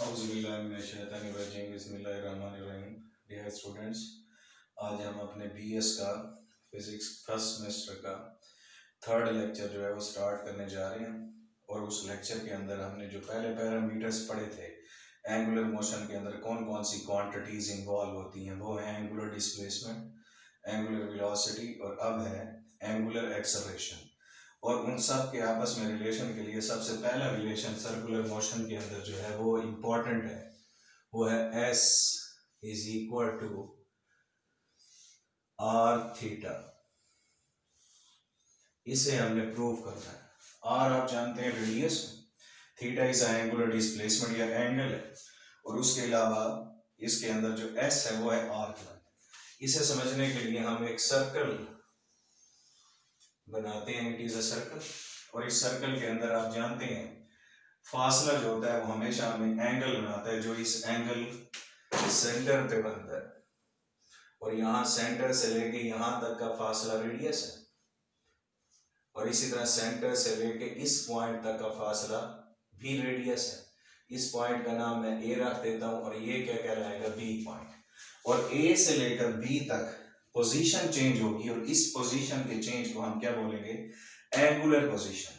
बिस्मिल्लाहिर्रहमानिर्रहीम। Dear students, आज हम अपने बीएस का फिजिक्स फर्स्ट सेमेस्टर का थर्ड लेक्चर जो है वो स्टार्ट करने जा रहे हैं। और उस लेक्चर के अंदर हमने जो पहले पैरामीटर्स पढ़े थे, एंगुलर मोशन के अंदर कौन कौन सी क्वांटिटीज इन्वॉल्व होती हैं, वो है एंगुलर डिस्प्लेसमेंट, एंगुलर वेलोसिटी और अब है एंगुलर एक्सेलरेशन। और उन सब के आपस में रिलेशन के लिए सबसे पहला रिलेशन सर्कुलर मोशन के अंदर जो है वो इम्पोर्टेंट है, वो है S is equal to R theta. इसे हमने प्रूव करना है। R आप जानते हैं radius, theta is angular displacement या एंगल है, और उसके अलावा इसके अंदर जो S है वो है आर्क लेंथ। इसे समझने के लिए हम एक सर्कल बनाते हैं, इट इज अ सर्कल। और इस सर्कल के अंदर आप जानते हैं फासला जो होता है वो हमेशा हमें एंगल बनाता है, जो इस एंगल सेंटर पे बनता है, और यहाँ सेंटर से लेके यहाँ तक का फासला रेडियस है, और इसी तरह सेंटर से लेके इस पॉइंट तक का फासला भी रेडियस है। इस पॉइंट का नाम मैं ए रख देता हूँ, और ये क्या कहलाएगा, बी पॉइंट। और ए से लेकर बी तक पोजीशन चेंज होगी, और इस पोजीशन के चेंज को हम क्या बोलेंगे, एंगुलर पोजीशन।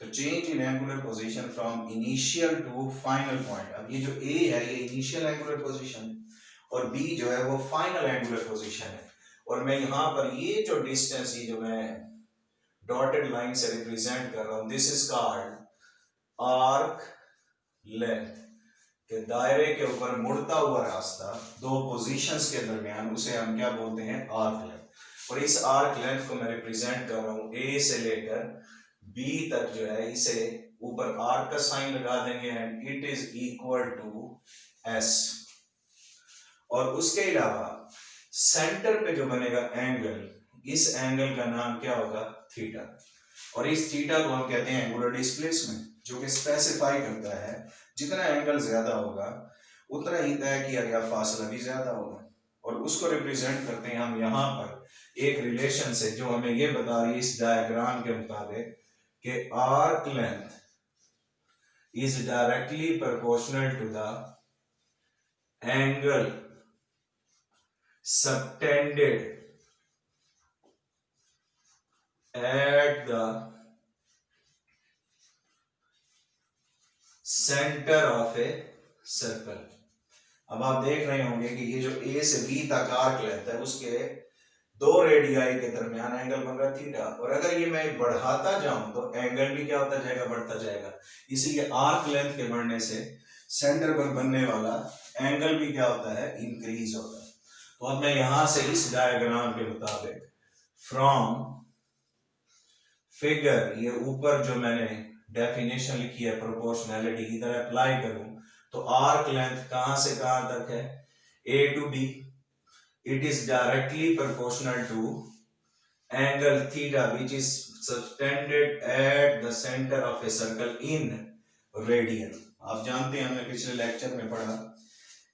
तो change in angular position from initial to final point. अब ये जो ए है ये इनिशियल एंगुलर पोजीशन, और बी जो है वो फाइनल एंगुलर पोजीशन है। और मैं यहाँ पर ये जो डिस्टेंस, ये जो मैं डॉटेड लाइन से रिप्रेजेंट कर रहा हूँ, this is called arc length. के दायरे के ऊपर मुड़ता हुआ रास्ता दो पोजीशंस के दरमियान, उसे हम क्या बोलते हैं, आर्क लेंथ। और इस आर्क लेंथ को मैं रिप्रेजेंट कर रहा हूँ ए से लेकर बी तक जो है, इसे ऊपर आर्क का साइन लगा देंगे and it is equal to S. और उसके अलावा सेंटर पे जो बनेगा एंगल, इस एंगल का नाम क्या होगा, थीटा। और इस थीटा को हम कहते हैं एंगुलर डिस्प्लेसमेंट, जो कि स्पेसिफाई करता है जितना एंगल ज्यादा होगा उतना ही तय किया गया फासला भी ज्यादा होगा। और उसको रिप्रेजेंट करते हैं हम यहाँ पर एक रिलेशन से, जो हमें ये बता रही है इस डायग्राम के मुताबिक कि arc length is directly proportional to the angle subtended at the center of a circle। अब आप देख रहे होंगे कि ये जो A से B तक आर्क लेंथ है, उसके दो रेडियाई के दरमियान एंगल बन रहा है थीटा। और अगर ये मैं बढ़ाता जाऊं तो एंगल भी क्या होता जाएगा, बढ़ता जाएगा। इसलिए आर्क लेंथ के बढ़ने से सेंटर पर बनने वाला एंगल भी क्या होता है, इंक्रीज होता है। तो अब मैं यहां से इस डायग्राम के मुताबिक फ्रॉम फिगर, ये ऊपर जो मैंने डेफिनेशन लिखी है प्रोपोर्शनैलिटी, इधर अप्लाई करूं तो आर्क लेंथ कहां से कहां तक है, A to B, it is directly proportional to angle theta which is subtended at the centre of a circle in radian. आप जानते हैं हमने पिछले लेक्चर में पढ़ा,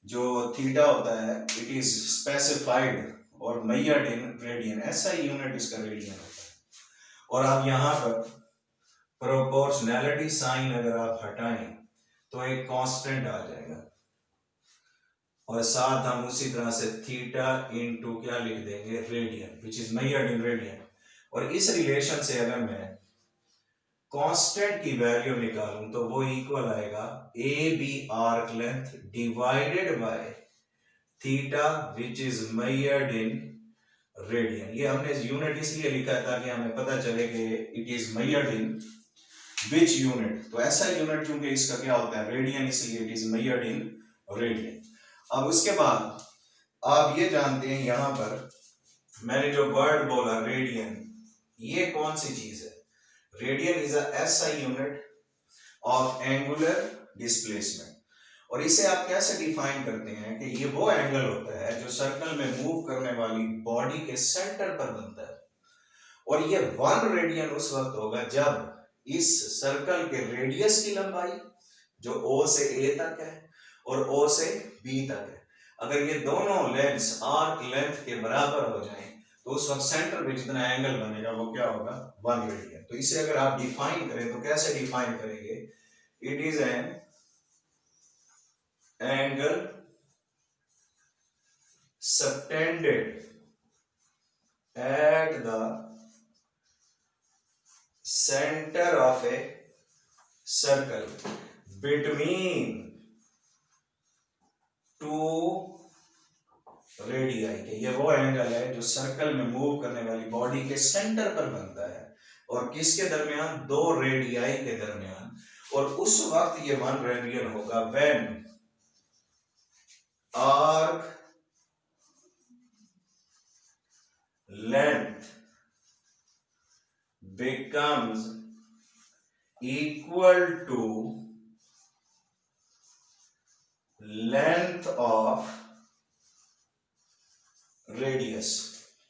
जो थीटा होता है इट इज स्पेसिफाइड और मेजर्ड इन रेडियन, ऐसा यूनिट इसका रेडियन होता है। और आप यहाँ पर प्रोपोर्शनैलिटी साइन अगर आप हटाएं तो एक कांस्टेंट आ जाएगा, और साथ हम उसी तरह से थीटा इनटू क्या लिख देंगे, radian which is measured in radian. और इस रिलेशन से अगर मैं कांस्टेंट की वैल्यू निकालूं तो वो इक्वल आएगा A B arc length divided by theta which is measured in radian. ये हमने यूनिट इसलिए लिखा है ताकि हमें पता चले कि it is measured in which unit. तो ऐसा यूनिट चूंकि इसका क्या होता है, रेडियन, इसलिए it is measured in radian. अब उसके बाद आप ये जानते हैं, यहां पर मैंने जो वर्ड बोला रेडियन, ये कौन सी चीज है, radian is a SI unit of angular displacement. और इसे आप कैसे डिफाइन करते हैं कि ये वो एंगल होता है जो सर्कल में मूव करने वाली बॉडी के सेंटर पर बनता है। और ये 1 रेडियन उस वक्त होगा जब इस सर्कल के रेडियस की लंबाई जो O से A तक है और O से B तक है, अगर ये दोनों लेंथ्स आर्क लेंथ के बराबर हो जाएं तो उस वक्त सेंटर पे जितना एंगल बनेगा वो क्या होगा, 1 रेडियन। तो इसे अगर आप डिफाइन करें तो कैसे डिफाइन करेंगे, it is an angle subtended at the center of a circle between two radii के। ये वो एंगल है जो सर्कल में मूव करने वाली बॉडी के सेंटर पर बनता है और किसके दरमियान, दो रेडियाई के दरमियान। और उस वक्त ये वन रेडियन होगा when arc length becomes equal to length of radius।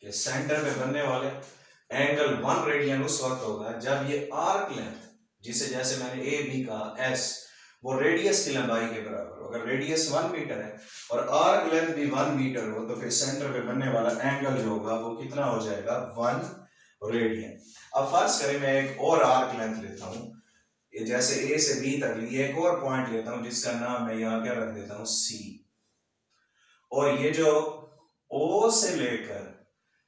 के सेंटर पे बनने वाले एंगल वन रेडियन उस वक्त होगा जब ये आर्क लेंथ, जिसे जैसे मैंने ए बी कहा एस, वो रेडियस की लंबाई के बराबर हो। अगर रेडियस 1 मीटर है और आर्क लेंथ भी 1 मीटर हो तो फिर सेंटर पे बनने वाला एंगल जो होगा वो कितना हो जाएगा, 1 रेडियन। अब फर्ज करें मैं एक और आर्क लेंथ लेता हूं, ये जैसे ए से बी तक ली, एक और पॉइंट लेता हूं जिसका नाम मैं यहां क्या रख देता हूं, सी। और ये जो ओ से लेकर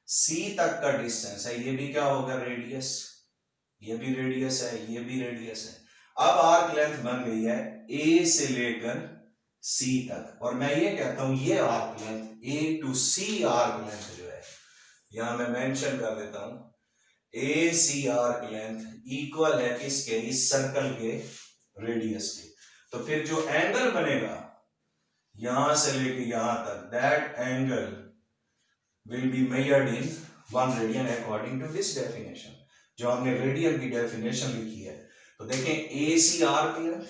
सी तक का डिस्टेंस है ये भी क्या होगा, रेडियस। ये भी रेडियस है, ये भी रेडियस है। अब आर्क लेंथ बन गई है ए से लेकर सी तक, और मैं ये कहता हूं ये arc length A to C arc length जो है, यहां मैं मेंशन कर देता हूं, A C arc length equal है किसके, इस सर्कल के रेडियस के। तो फिर जो एंगल बनेगा यहां से लेके यहां तक, that angle will be measured in 1 radian according to this definition, जो हमने रेडियन की डेफिनेशन लिखी है। तो देखें ए सी आर्क लेंथ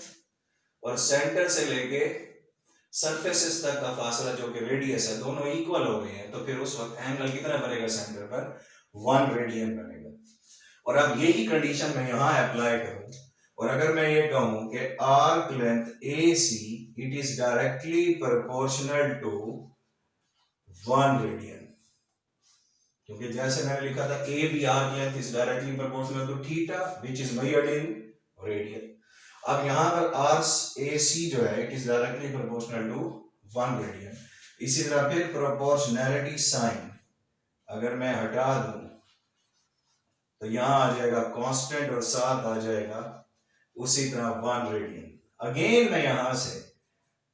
और सेंटर से लेके सरफेसेस तक का फासला जो कि रेडियस है, दोनों इक्वल हो गए हैं। तो फिर उस वक्त एंगल कितना बनेगा सेंटर पर, 1 रेडियन बनेगा। और अब यही कंडीशन मैं यहां अप्लाई करूं और अगर मैं ये कहूं कि arc length A C it is directly proportional to 1 radian, क्योंकि जैसे मैंने लिखा था A B arc length is directly proportional to theta which is measured in radian. अब यहां पर आर्क ए सी जो है it is directly proportional to 1 radian. इसी तरह फिर प्रोपोर्शनैलिटी साइन अगर मैं हटा दूं तो यहां आ जाएगा कांस्टेंट और साथ आ जाएगा उसी तरह 1 रेडियन। अगेन मैं यहां से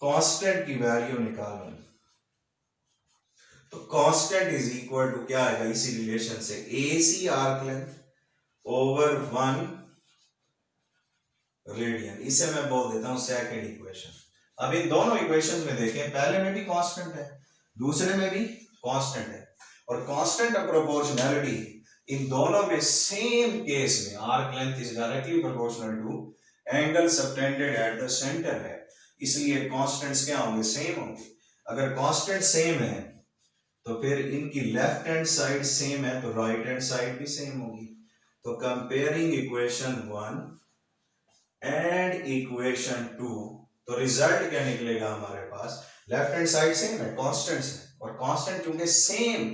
कांस्टेंट की वैल्यू निकालूं तो कांस्टेंट इज इक्वल टू क्या आएगा, इसी रिलेशन से ए C arc length over 1 radian. इसे मैं बोल देता हूं सेकंड इक्वेशन। अब इन दोनों इक्वेशन में देखें, पहले में भी कांस्टेंट है, दूसरे में भी कांस्टेंट है, और कांस्टेंट और प्रोपोर्शनैलिटी इन दोनों में सेम केस में arc length is directly proportional to angle subtended at the centre है, इसलिए कांस्टेंट्स क्या होंगे, सेम होंगे। अगर कांस्टेंट सेम है तो फिर इनकी लेफ्ट हैंड साइड सेम है तो राइट हैंड साइड भी सेम होगी। तो कंपेयरिंग इक्वेशन 1 एंड इक्वेशन 2, तो रिजल्ट क्या निकलेगा हमारे पास, लेफ्ट हैंड साइड सेम है, कांस्टेंट्स है, और कांस्टेंट क्योंकि सेम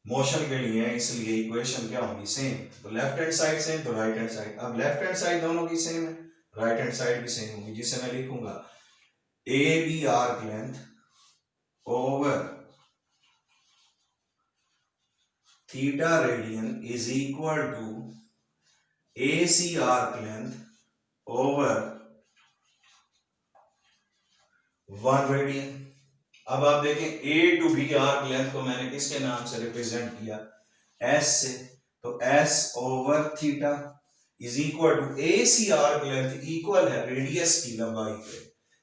मोशन के लिए है इसलिए इक्वेशन क्या होगी, सेम। तो लेफ्ट हैंड साइड सेम तो राइट हैंड साइड, अब लेफ्ट हैंड साइड दोनों की सेम है, राइट हैंड साइड भी सेम होगी, जिसे मैं लिखूंगा A B arc length over theta radian is equal to A C arc length over 1 radian. अब आप देखें A to B arc length को मैंने किसके नाम से रिप्रेजेंट किया, एस से, तो S over theta is equal to A C arc length equal है रेडियस की लंबाई पे,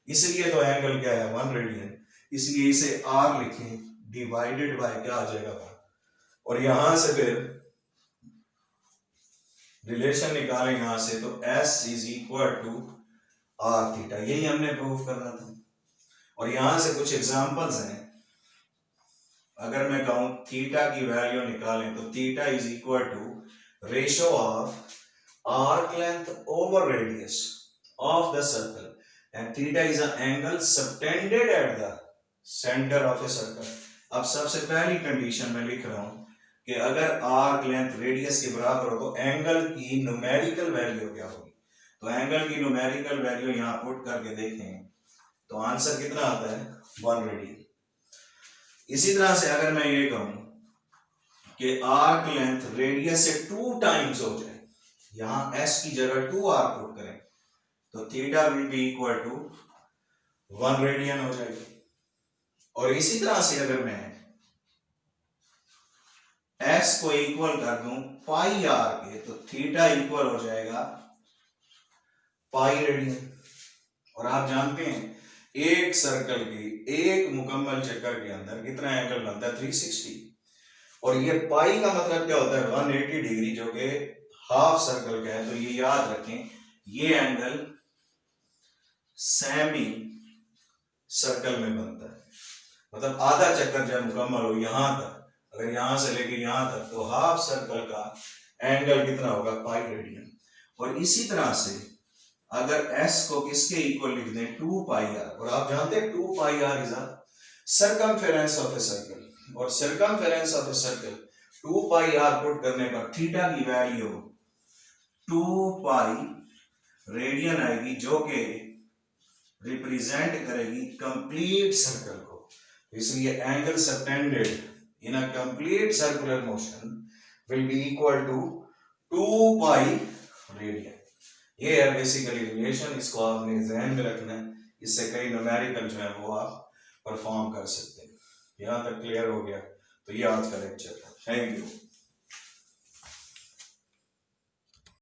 इसलिए तो एंगल क्या है 1 रेडियन, इसलिए इसे आर लिखें डिवाइडेड बाय क्या आ जाएगा 1, और यहां से फिर रिलेशन निकालें यहां से, तो S is equal to R theta, यही हमने प्रूव करना था। और यहां से कुछ एग्जांपल्स हैं, अगर मैं कहूं थीटा की वैल्यू निकालें तो theta is equal to ratio of arc length over radius of the circle and theta is an angle subtended at the centre of a circle. अब सबसे पहली कंडीशन में लिख रहा हूं कि अगर आर्क लेंथ रेडियस के बराबर हो तो एंगल की न्यूमेरिकल वैल्यू क्या होगी। तो एंगल की न्यूमेरिकल वैल्यू यहां पुट करके देखें तो आंसर कितना आता है 1 रेडियन। इसी तरह से अगर मैं ये कहूं कि आर्क लेंथ रेडियस से 2 टाइम्स हो जाए, यहां s की जगह 2 r पुट करें तो theta will be equal to 1 radian हो जाएगी। और इसी तरह से अगर मैं s को इक्वल कर दूं पाई r के तो थीटा इक्वल हो जाएगा पाई रेडियन। और आप जानते हैं एक सर्कल की एक मुकम्मल चक्कर के अंदर कितना एंगल बनता है 360। और ये पाई का मतलब क्या होता है 180 डिग्री, जो कि हाफ सर्कल का है। तो ये याद रखें ये एंगल सेमी सर्कल में बनता है, मतलब आधा चक्कर जब मुकम्मल हो यहां तक, अगर यहां से लेके यहां तक तो हाफ सर्कल का एंगल कितना होगा पाई रेडियन। और इसी तरह से अगर s को किसके इक्वल लिख दें 2 पाई r, और आप जानते हैं 2 pi r is a circumference of a circle, और circumference of a circle 2 pi r put करने पर थीटा की वैल्यू 2 पाई रेडियन आएगी, जो कि रिप्रेजेंट करेगी कंप्लीट सर्कल को। इसलिए angle subtended in a complete circular motion will be equal to 2 pi radian. ये है बेसिकली रिलेशन, इसको आपने ध्यान में रखना है, इससे कई न्यूमेरिकल जो है वो आप परफॉर्म कर सकते हैं। यहां तक क्लियर हो गया? तो ये आज का लेक्चर था। Thank you.